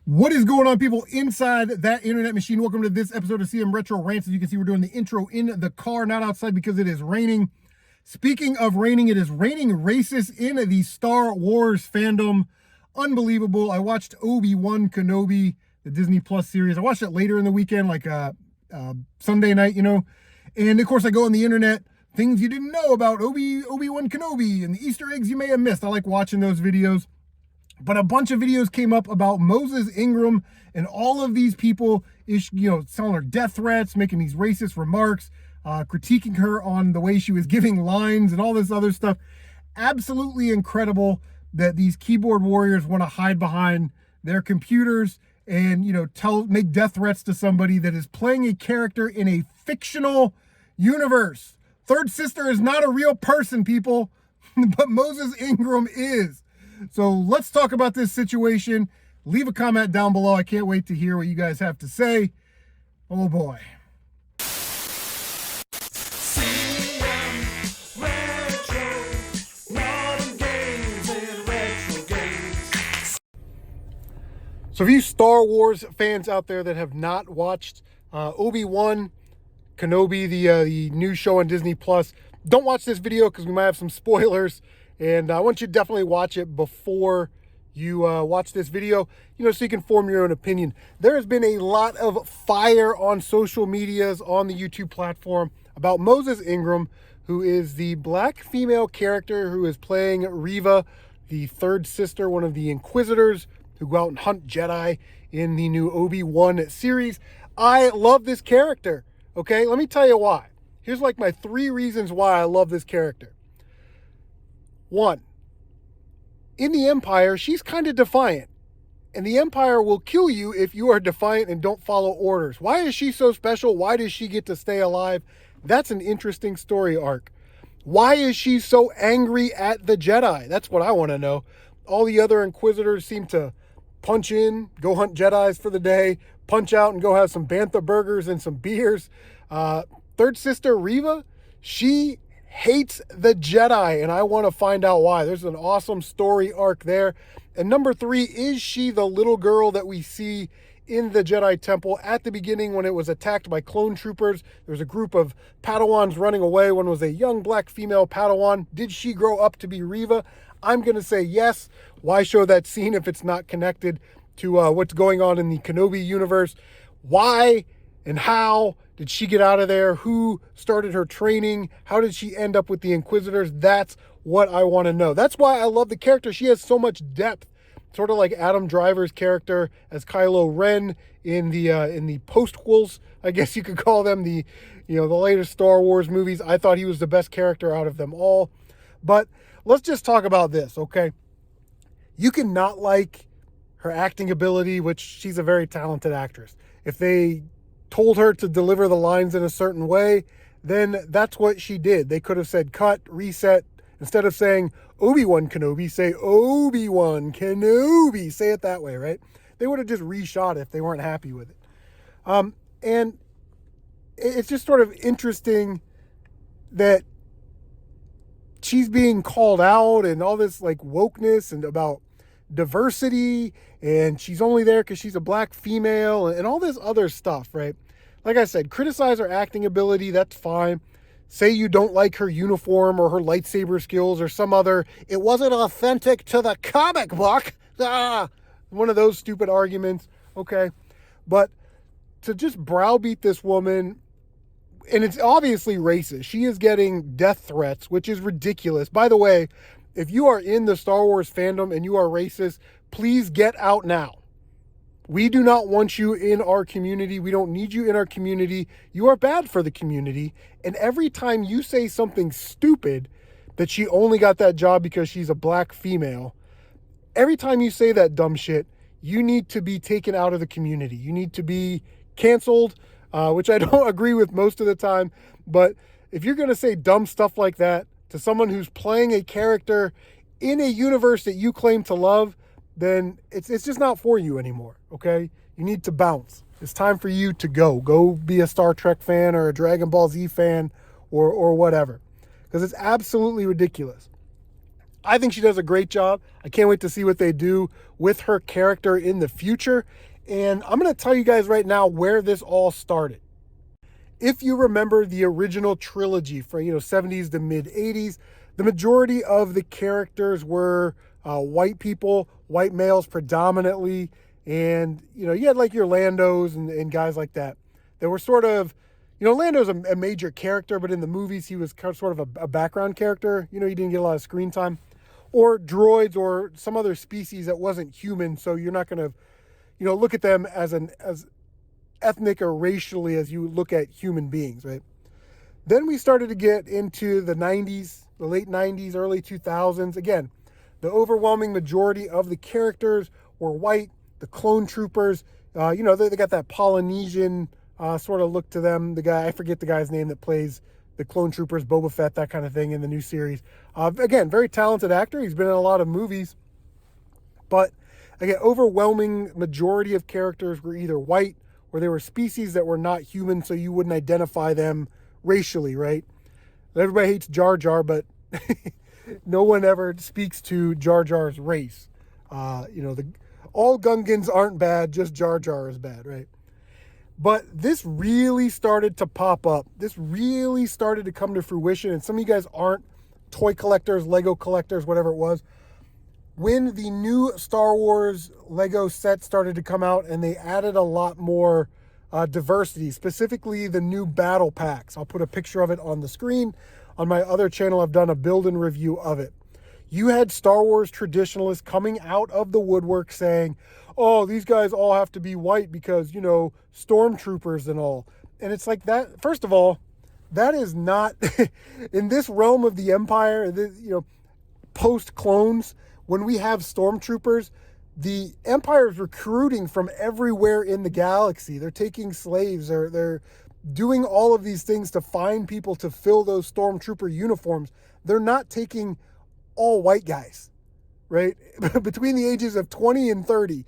What is going on, people inside that internet machine? Welcome to this episode of CM Retro Rants. As you can see, we're doing the intro in the car, not outside because it is raining. Speaking of raining, it is raining racist in the Star Wars fandom. Unbelievable. I watched Obi-Wan Kenobi, the Disney Plus series. I watched it later in the weekend, like Sunday night, And of course, I go on the internet, things you didn't know about Obi-Wan Kenobi and the Easter eggs you may have missed. I like watching those videos. But a bunch of videos came up about Moses Ingram and all of these people, telling her death threats, making these racist remarks, critiquing her on the way she was giving lines and all this other stuff. Absolutely incredible that these keyboard warriors want to hide behind their computers and, make death threats to somebody that is playing a character in a fictional universe. Third Sister is not a real person, people, but Moses Ingram is. So let's talk about this situation. Leave a comment down below. I can't wait to hear what you guys have to say. Oh boy. So for you Star Wars fans out there that have not watched Obi-Wan Kenobi, the new show on Disney Plus, don't watch this video because we might have some spoilers. And I want you to definitely watch it before you watch this video, so you can form your own opinion. There has been a lot of fire on social medias, on the YouTube platform, about Moses Ingram, who is the black female character who is playing Reva, the third sister, one of the Inquisitors, who go out and hunt Jedi in the new Obi-Wan series. I love this character, okay? Let me tell you why. Here's like my 3 reasons why I love this character. 1, in the Empire, she's kind of defiant. And the Empire will kill you if you are defiant and don't follow orders. Why is she so special? Why does she get to stay alive? That's an interesting story arc. Why is she so angry at the Jedi? That's what I want to know. All the other Inquisitors seem to punch in, go hunt Jedis for the day, punch out and go have some bantha burgers and some beers. Third sister Reva, she hates the Jedi, and I want to find out why. There's an awesome story arc there. And number 3, is she the little girl that we see in the Jedi Temple at the beginning when it was attacked by clone troopers? There was a group of Padawans running away. One was a young black female Padawan. Did she grow up to be Reva? I'm going to say yes. Why show that scene if it's not connected to what's going on in the Kenobi universe? Why and how did she get out of there? Who started her training? How did she end up with the Inquisitors? That's what I want to know. That's why I love the character. She has so much depth, sort of like Adam Driver's character as Kylo Ren in the postquels, I guess you could call them, the latest Star Wars movies. I thought he was the best character out of them all. But let's just talk about this, okay? You can not like her acting ability, which she's a very talented actress. If they told her to deliver the lines in a certain way, then that's what she did. They could have said cut, reset. Instead of saying Obi-Wan Kenobi, say Obi-Wan Kenobi. Say it that way, right? They would have just reshot it if they weren't happy with it. And it's just sort of interesting that she's being called out and all this like wokeness and about diversity, and she's only there because she's a black female and all this other stuff, right? Like I said, criticize her acting ability, that's fine. Say you don't like her uniform or her lightsaber skills or some other, it wasn't authentic to the comic book. One of those stupid arguments, okay? But to just browbeat this woman, and it's obviously racist. She is getting death threats, which is ridiculous. By the way, if you are in the Star Wars fandom and you are racist, please get out now. We do not want you in our community. We don't need you in our community. You are bad for the community. And every time you say something stupid, that she only got that job because she's a black female, every time you say that dumb shit, you need to be taken out of the community. You need to be canceled, which I don't agree with most of the time. But if you're going to say dumb stuff like that to someone who's playing a character in a universe that you claim to love, then it's just not for you anymore, okay? You need to bounce. It's time for you to go. Go be a Star Trek fan or a Dragon Ball Z fan or whatever, because it's absolutely ridiculous. I think she does a great job. I can't wait to see what they do with her character in the future. And I'm going to tell you guys right now where this all started. If you remember the original trilogy from 70s to mid 80s, the majority of the characters were white people, white males predominantly, and you had like your Landos and guys like that. They were sort of, Lando's a major character, but in the movies he was kind of sort of a background character. He didn't get a lot of screen time, or droids or some other species that wasn't human. So you're not going to, look at them as ethnic or racially as you look at human beings, right? Then we started to get into the 90s, the late 90s, early 2000s. Again, the overwhelming majority of the characters were white. The clone troopers, they got that Polynesian sort of look to them. The guy, I forget the guy's name that plays the clone troopers, Boba Fett, that kind of thing in the new series. Again, very talented actor. He's been in a lot of movies. But again, overwhelming majority of characters were either white or they were species that were not human, so you wouldn't identify them racially, right? Everybody hates Jar Jar, but no one ever speaks to Jar Jar's race. All Gungans aren't bad, just Jar Jar is bad, right? But this really started to pop up. This really started to come to fruition, and some of you guys aren't toy collectors, Lego collectors, whatever it was. When the new Star Wars Lego set started to come out and they added a lot more diversity, specifically the new battle packs. I'll put a picture of it on the screen. On my other channel, I've done a build and review of it. You had Star Wars traditionalists coming out of the woodwork saying, oh, these guys all have to be white because, stormtroopers and all. And it's like that. First of all, that is not in this realm of the Empire, post clones. When we have stormtroopers, the Empire is recruiting from everywhere in the galaxy. They're taking slaves. They're doing all of these things to find people to fill those stormtrooper uniforms. They're not taking all white guys, right? Between the ages of 20 and 30,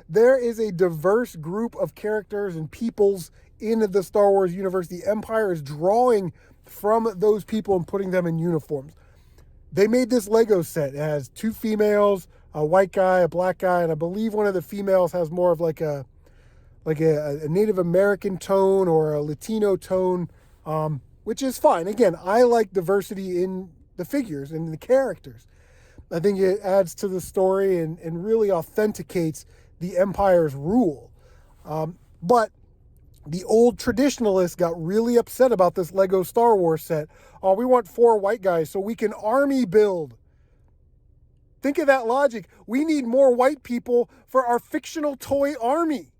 there is a diverse group of characters and peoples in the Star Wars universe. The Empire is drawing from those people and putting them in uniforms. They made this Lego set. It has 2 females, a white guy, a black guy, and I believe one of the females has more of like a Native American tone or a Latino tone, which is fine. Again, I like diversity in the figures and the characters. I think it adds to the story and really authenticates the Empire's rule. But the old traditionalists got really upset about this Lego Star Wars set. Oh, we want 4 white guys so we can army build. Think of that logic. We need more white people for our fictional toy army.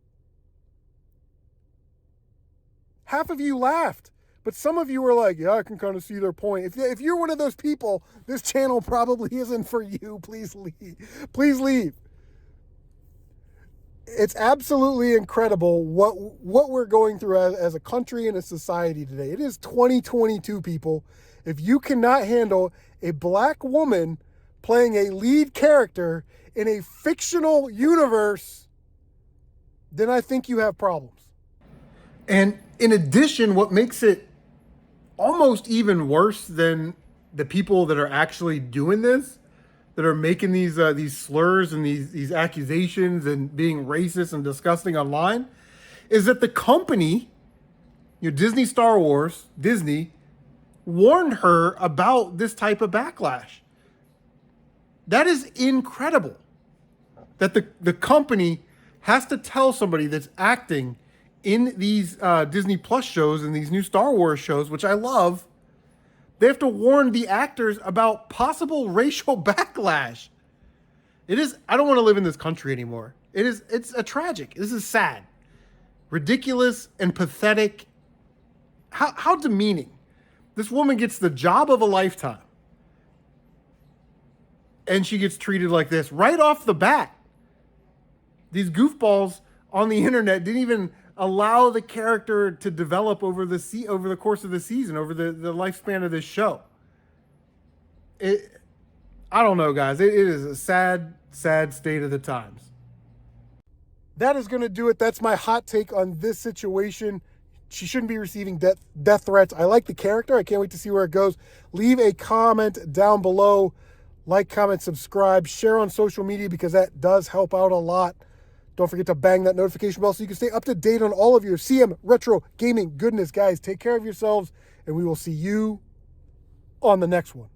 Half of you laughed, but some of you were like, yeah, I can kind of see their point. If you're one of those people, this channel probably isn't for you. Please leave. Please leave. It's absolutely incredible what we're going through as a country and a society today. It is 2022, people. If you cannot handle a black woman playing a lead character in a fictional universe, then I think you have problems. And in addition, what makes it almost even worse than the people that are actually doing this, that are making these slurs and these accusations and being racist and disgusting online, is that the company, Disney Star Wars, Disney, warned her about this type of backlash. That is incredible. That the company has to tell somebody that's acting in these Disney Plus shows and these new Star Wars shows, which I love, they have to warn the actors about possible racial backlash. I don't want to live in this country anymore. It's a tragic. This is sad, ridiculous, and pathetic. How demeaning. This woman gets the job of a lifetime, and she gets treated like this right off the bat. These goofballs on the internet didn't even allow the character to develop over the course of the season, over the lifespan of this show. I don't know, guys. It is a sad, sad state of the times. That is going to do it. That's my hot take on this situation. She shouldn't be receiving death threats. I like the character. I can't wait to see where it goes. Leave a comment down below. Like, comment, subscribe, share on social media because that does help out a lot. Don't forget to bang that notification bell so you can stay up to date on all of your CM retro gaming goodness. Guys, take care of yourselves, and we will see you on the next one.